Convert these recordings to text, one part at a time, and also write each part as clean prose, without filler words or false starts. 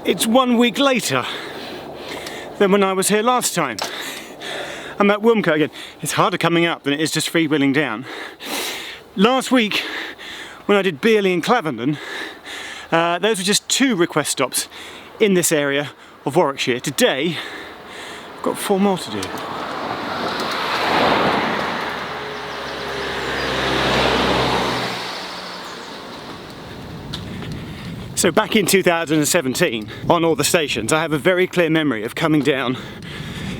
It's 1 week later than when I was here last time. I'm at Wilmcote again. It's harder coming up than it is just freewheeling down. Last week, when I did Bearley and Claverdon, those were just 2 request stops in this area of Warwickshire. Today, I've got 4 more to do. So back in 2017, on all the stations, I have a very clear memory of coming down.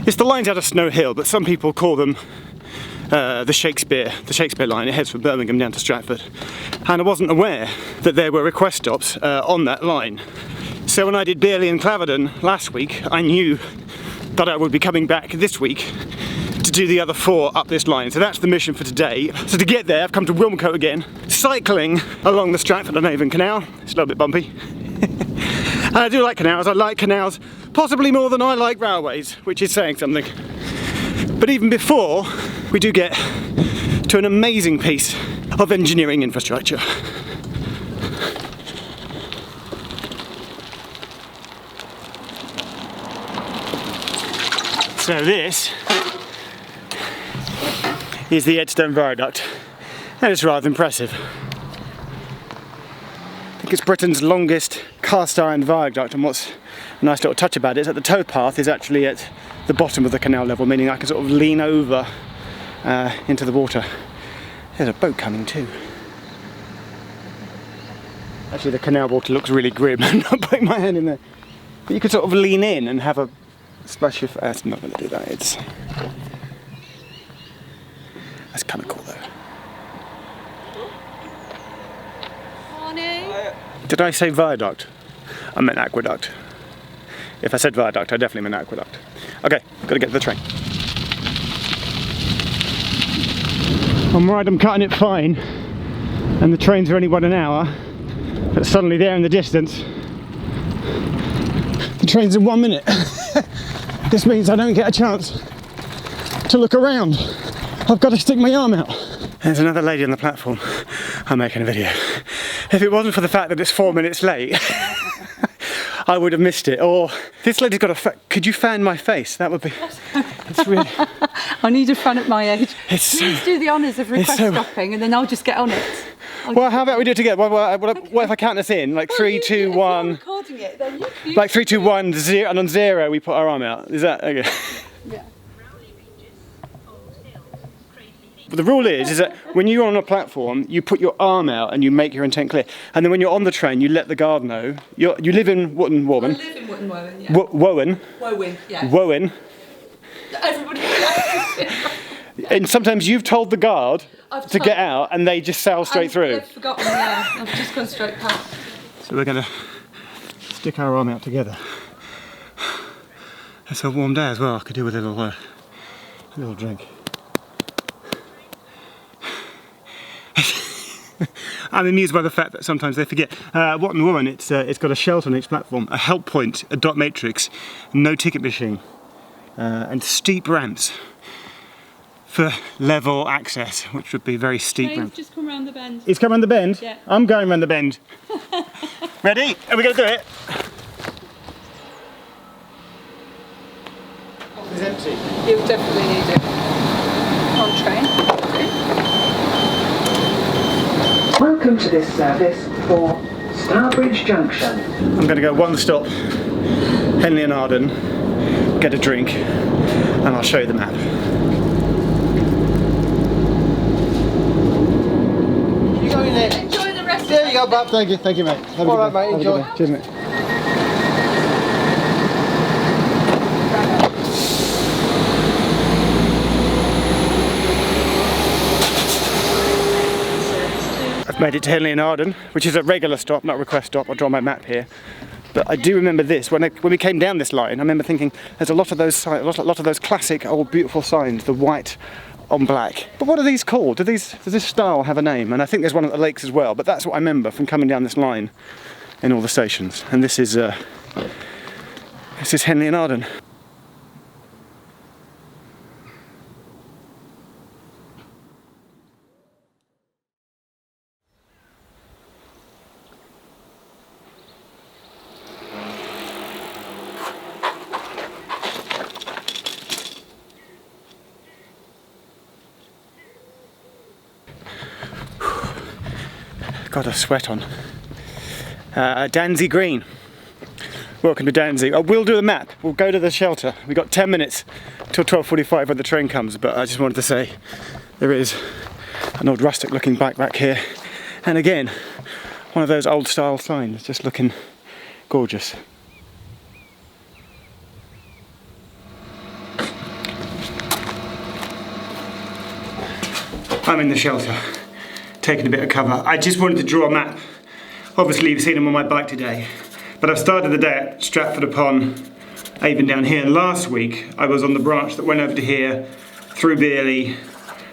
It's the lines out of Snow Hill, but some people call them the Shakespeare line. It heads from Birmingham down to Stratford. And I wasn't aware that there were request stops on that line. So when I did Bearley and Claverdon last week, I knew that I would be coming back this week to do the other 4 up this line. So that's the mission for today. So to get there, I've come to Wilmcote again, cycling along the Stratford-upon-Avon canal. It's a little bit bumpy. And I do like canals. I like canals possibly more than I like railways, which is saying something. But even before, we do get to an amazing piece of engineering infrastructure. So this is the Edstone Viaduct, and it's rather impressive. I think it's Britain's longest cast iron viaduct, and what's a nice little touch about it is that the towpath is actually at the bottom of the canal level, meaning I can sort of lean over into the water. There's a boat coming too. Actually the canal water looks really grim. I'm not putting my hand in there. But you could sort of lean in and have a splash of... I'm not going to do that. That's kind of cool though. Morning. Did I say viaduct? I meant aqueduct. If I said viaduct, I definitely meant aqueduct. Okay, got to get to the train. I'm right, I'm cutting it fine, and the trains are only 1 hour, but suddenly there in the distance, the train's in 1 minute. This means I don't get a chance to look around. I've got to stick my arm out. There's another lady on the platform. I'm making a video. If it wasn't for the fact that it's 4 minutes late, I would have missed it. Or this lady's got a could you fan my face? That would be... It's really... I need a fan at my age. It's Please do the honours of request stopping and then I'll just get on it. Well, how about we do it together? What if I count us in? Like 3, 2, 1... recording it, then you... Like 3, 2, 1, 0, and on 0 we put our arm out. Is that... okay. Yeah. But the rule is that when you're on a platform, you put your arm out and you make your intent clear. And then when you're on the train, you let the guard know. You live in Wootton Wawen. I live in Wootton Wawen, yeah. Wowen. Wowen, yeah. Wowen. Everybody And sometimes you've told the guard to get out and they just sail straight through. I've forgotten, yeah. I've just gone straight past. So we're going to stick our arm out together. It's a warm day as well. I could do with a little drink. I'm amused by the fact that sometimes they forget. Wootton Wawen, it's got a shelter on each platform, a help point, a dot matrix, no ticket machine, and steep ramps for level access, which would be very steep ramps. Just come round the bend. It's come round the bend? Yeah. I'm going round the bend. Ready? Are we going to do it? It's empty. You'll definitely need it. On train. Welcome to this service for Starbridge Junction. I'm going to go 1 stop, henly-in-arden, get a drink, and I'll show you the map. You go in there. Enjoy the rest There you go, Bob. Thank you mate. All right, mate, enjoy. Cheers mate. I've made it to Henley-in-Arden, which is a regular stop, not a request stop. I'll draw my map here. But I do remember this, when we came down this line, I remember thinking there's a lot of those classic old beautiful signs, the white on black. But what are these called? Does this style have a name? And I think there's one at the lakes as well, but that's what I remember from coming down this line in all the stations. And this is Henley-in-Arden. got a sweat on. Danzey Green. Welcome to Danzey. We'll do the map. We'll go to the shelter. We've got 10 minutes till 12:45 when the train comes, but I just wanted to say there is an old rustic looking bike back here. And again, one of those old style signs, just looking gorgeous. I'm in the shelter, taking a bit of cover. I just wanted to draw a map. Obviously you've seen them on my bike today, but I've started the day at Stratford-upon-Avon down here, and last week I was on the branch that went over to here, through Bearley,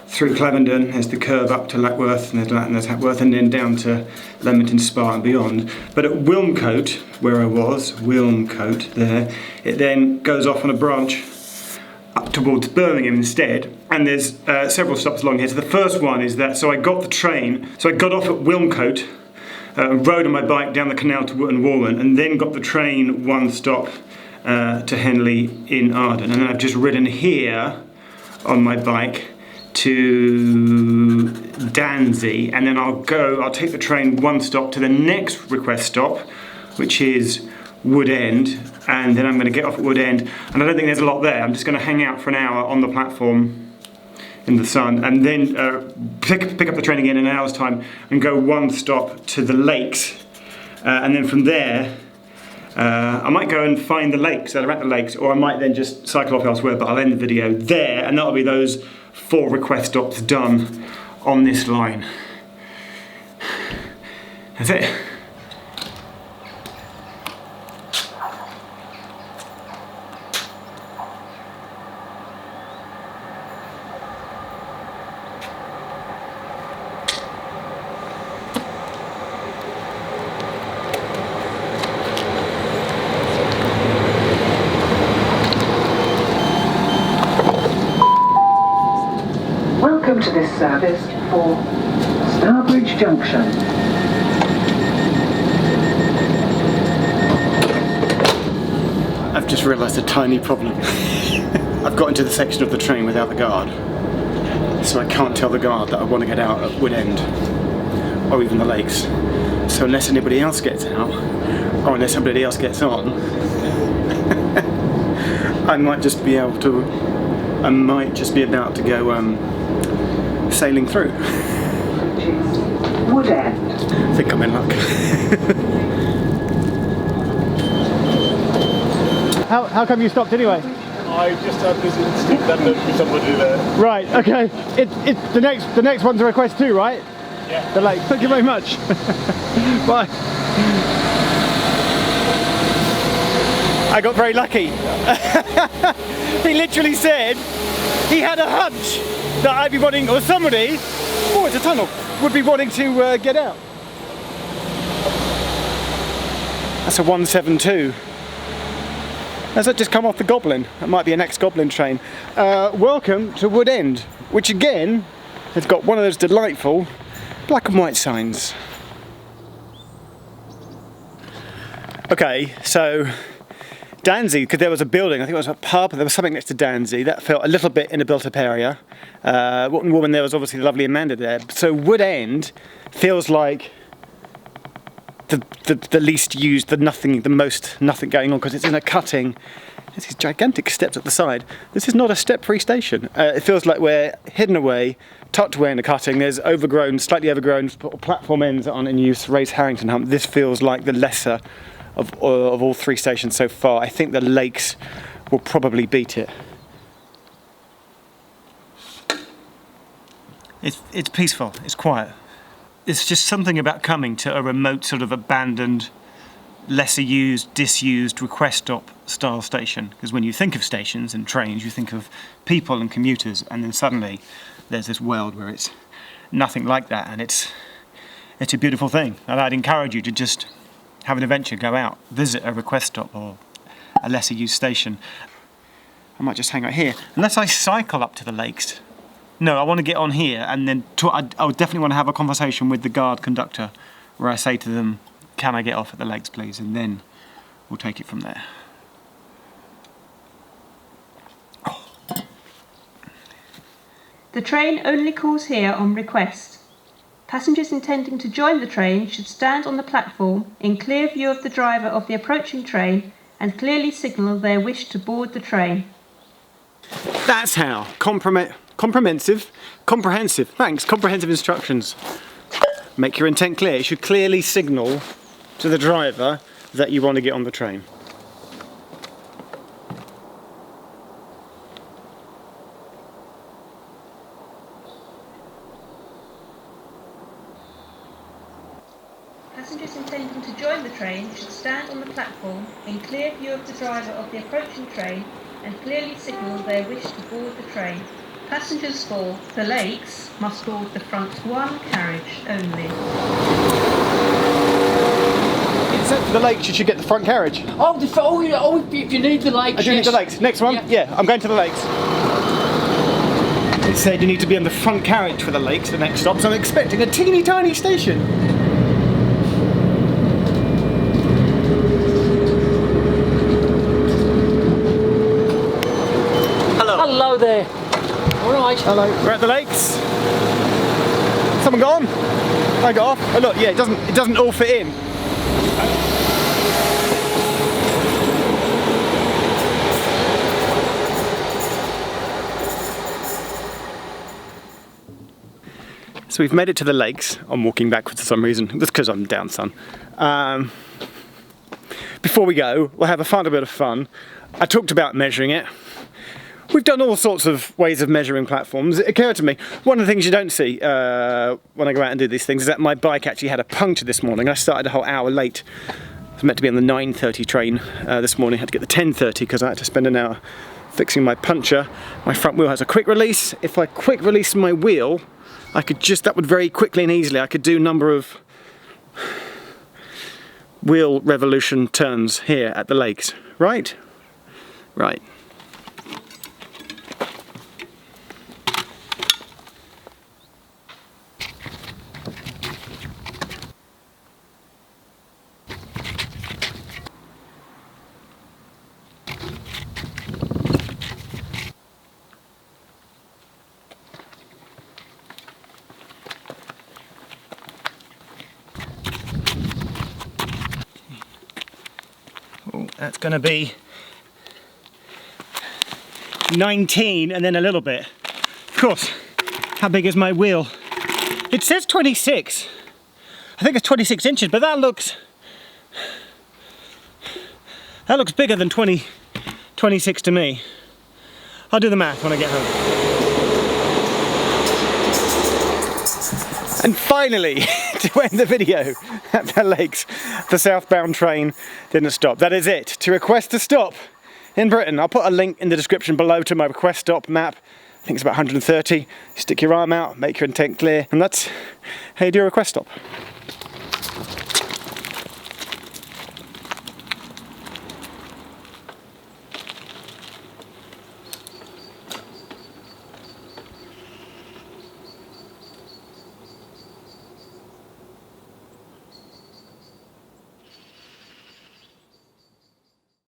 through Claverdon. There's the curve up to Lackworth, and there's Hackworth, and then down to Leamington Spa and beyond. But at Wilmcote, where I was, Wilmcote there, it then goes off on a branch up towards Birmingham instead, and there's several stops along here. So the first one is that, so I got the train, so I got off at Wilmcote, rode on my bike down the canal to Wootton Wawen, and then got the train one stop to Henley-in-Arden, and then I've just ridden here on my bike to Danzey, and then I'll take the train one stop to the next request stop, which is Wood End, and then I'm going to get off at Wood End, and I don't think there's a lot there. I'm just going to hang out for an hour on the platform in the sun, and then pick up the train again in an hour's time and go one stop to the lakes, and then from there I might go and find the lakes that are at the lakes, or I might then just cycle off elsewhere, but I'll end the video there, and that'll be those 4 request stops done on this line. That's it. Welcome to this service for Starbridge Junction. I've just realised a tiny problem. I've got into the section of the train without the guard, so I can't tell the guard that I want to get out at Wood End, or even the lakes. So unless anybody else gets out, or unless somebody else gets on, I might just be about to go sailing through. Which is Wood End. I think I'm in luck. How come you stopped anyway? I just had this instinct that there would be somebody there. Right, okay. It's the next one's a request too, right? Yeah. The lake. Thank you very much. Bye. I got very lucky. He literally said he had a hunch that I'd be wanting, or somebody, oh it's a tunnel, would be wanting to get out. That's a 172. Has that just come off the Goblin? That might be an ex-Goblin train. Welcome to Wood End, which again has got one of those delightful black and white signs. Okay, so Danzey, because there was a building, I think it was a pub, there was something next to Danzey, that felt a little bit in a built-up area. Wootton Wawen, there was obviously the lovely Amanda there. So Wood End feels like the least used, the most nothing going on, because it's in a cutting. There's these gigantic steps at the side. This is not a step-free station. It feels like we're hidden away, tucked away in a cutting. There's slightly overgrown platform ends that aren't in use, raised Harrington hump. This feels like the lesser of all 3 stations so far. I think the lakes will probably beat it. It's peaceful, it's quiet. It's just something about coming to a remote sort of abandoned, lesser used, disused request stop style station. Because when you think of stations and trains, you think of people and commuters, and then suddenly there's this world where it's nothing like that, and it's a beautiful thing. And I'd encourage you to just have an adventure, go out, visit a request stop or a lesser used station. I might just hang out here, unless I cycle up to the lakes. No, I want to get on here, and then I would definitely want to have a conversation with the guard conductor where I say to them, can I get off at the lakes please, and then we'll take it from there. The train only calls here on request. Passengers intending to join the train should stand on the platform in clear view of the driver of the approaching train and clearly signal their wish to board the train. That's how. Comprehensive instructions. Make your intent clear. You should clearly signal to the driver that you want to get on the train. Passengers intending to join the train should stand on the platform in clear view of the driver of the approaching train and clearly signal their wish to board the train. Passengers for the Lakes must board the front one carriage only. Except for the Lakes, you should get the front carriage. If you need the Lakes. I do need the Lakes. Next one? Yeah, I'm going to the Lakes. It said you need to be on the front carriage for the Lakes, the next stop, so I'm expecting a teeny tiny station. Hello there. All right. Hello. We're at the Lakes. Someone got on? I got off. Oh look, yeah, it doesn't all fit in. So we've made it to the Lakes. I'm walking backwards for some reason. That's because I'm down, son. Before we go, we'll have a fun bit of fun. I talked about measuring it. We've done all sorts of ways of measuring platforms. It occurred to me, one of the things you don't see when I go out and do these things is that my bike actually had a puncture this morning. I started a whole hour late. I was meant to be on the 9:30 train this morning. I had to get the 10:30 because I had to spend an hour fixing my puncture. My front wheel has a quick release. If I quick release my wheel, that would very quickly and easily, I could do a number of wheel revolution turns here at the Lakes. Right? Right. That's going to be 19 and then a little bit. Of course, how big is my wheel? It says 26. I think it's 26 inches, but that looks bigger than 26 to me. I'll do the math when I get home. And finally, to end the video at the Lakes, the southbound train didn't stop. That is it. To request a stop in Britain, I'll put a link in the description below to my request stop map. I think it's about 130. Stick your arm out, make your intent clear, and that's how you do a request stop.